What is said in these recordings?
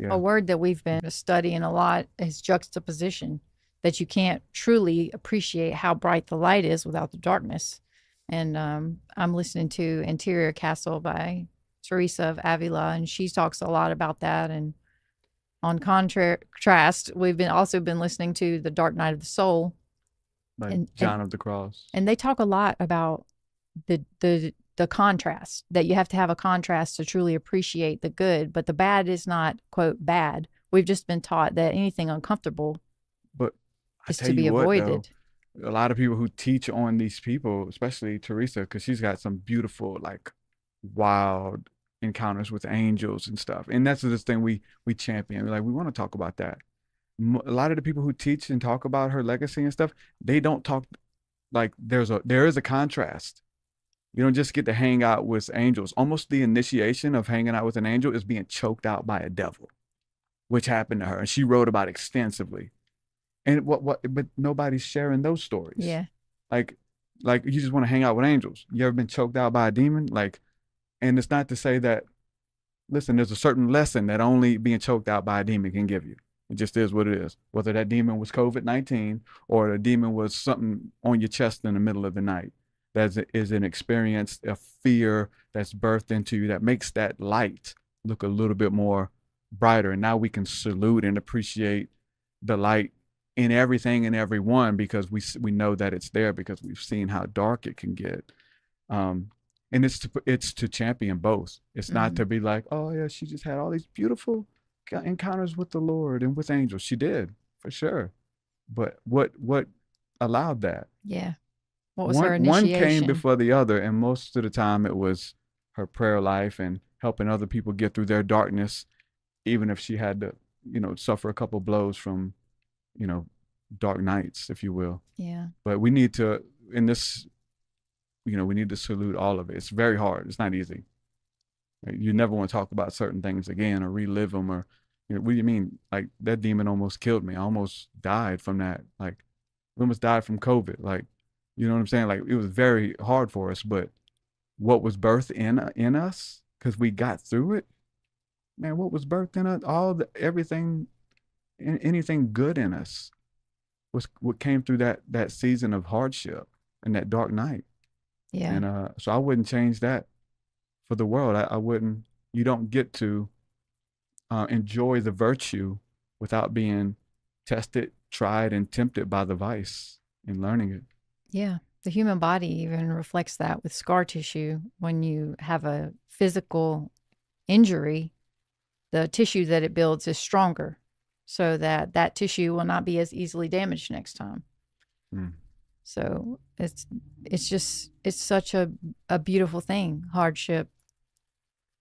Yeah. A word that we've been studying a lot is juxtaposition, that you can't truly appreciate how bright the light is without the darkness. And I'm listening to Interior Castle by Teresa of Avila, and she talks a lot about that. And on contrast, we've been also been listening to The Dark Night of the Soul, Like and John of the Cross. and they talk a lot about the contrast, that you have to have a contrast to truly appreciate the good, but the bad is not, quote, bad. We've just been taught that anything uncomfortable But I is tell to be you what, though, avoided. a lot of people who teach on these people, especially Teresa, because she's got some beautiful, like, wild encounters with angels and stuff. And that's this thing we champion. Like, we want to talk about that. A lot of the people who teach and talk about her legacy and stuff, they don't talk like there is a contrast. You don't just get to hang out with angels. Almost the initiation of hanging out with an angel is being choked out by a devil, which happened to her, and she wrote about it extensively. And but nobody's sharing those stories. Yeah. Like like you just want to hang out with angels. You ever been choked out by a demon? Like, and it's not to say that, listen, there's a certain lesson that only being choked out by a demon can give you. It just is what it is. Whether that demon was COVID-19 or the demon was something on your chest in the middle of the night, that is an experience, a fear that's birthed into you that makes that light look a little bit more brighter. And now we can salute and appreciate the light in everything and everyone, because we know that it's there, because we've seen how dark it can get. And it's to champion both. It's not to be like, oh yeah, she just had all these beautiful encounters with the Lord and with angels. She did, for sure. But what allowed that? Yeah. What was her One came initiation? before the other, and most of the time it was her prayer life and helping other people get through their darkness, even if she had to, suffer a couple blows from, dark nights, if you will. Yeah. But we need to, in this, we need to salute all of it. It's very hard. It's not easy. You never want to talk about certain things again or relive them, or, what do you mean? Like, that demon almost killed me. I almost died from that. Like, we almost died from COVID. Like, you know what I'm saying? Like, it was very hard for us, but what was birthed in us, because we got through it, man, what was birthed in us, everything, anything good in us was what came through that season of hardship and that dark night. Yeah. And so I wouldn't change that for the world. I wouldn't. You don't get to enjoy the virtue without being tested, tried, and tempted by the vice and learning it. Yeah. The human body even reflects that with scar tissue. When you have a physical injury, the tissue that it builds is stronger, so that tissue will not be as easily damaged next time. So it's such a beautiful thing, hardship,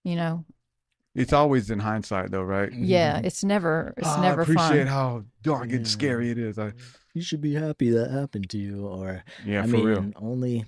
It's always in hindsight, though, right? Yeah, it's never I appreciate fun. how dark and scary it is. You should be happy that happened to you, or Yeah, I for real. mean, only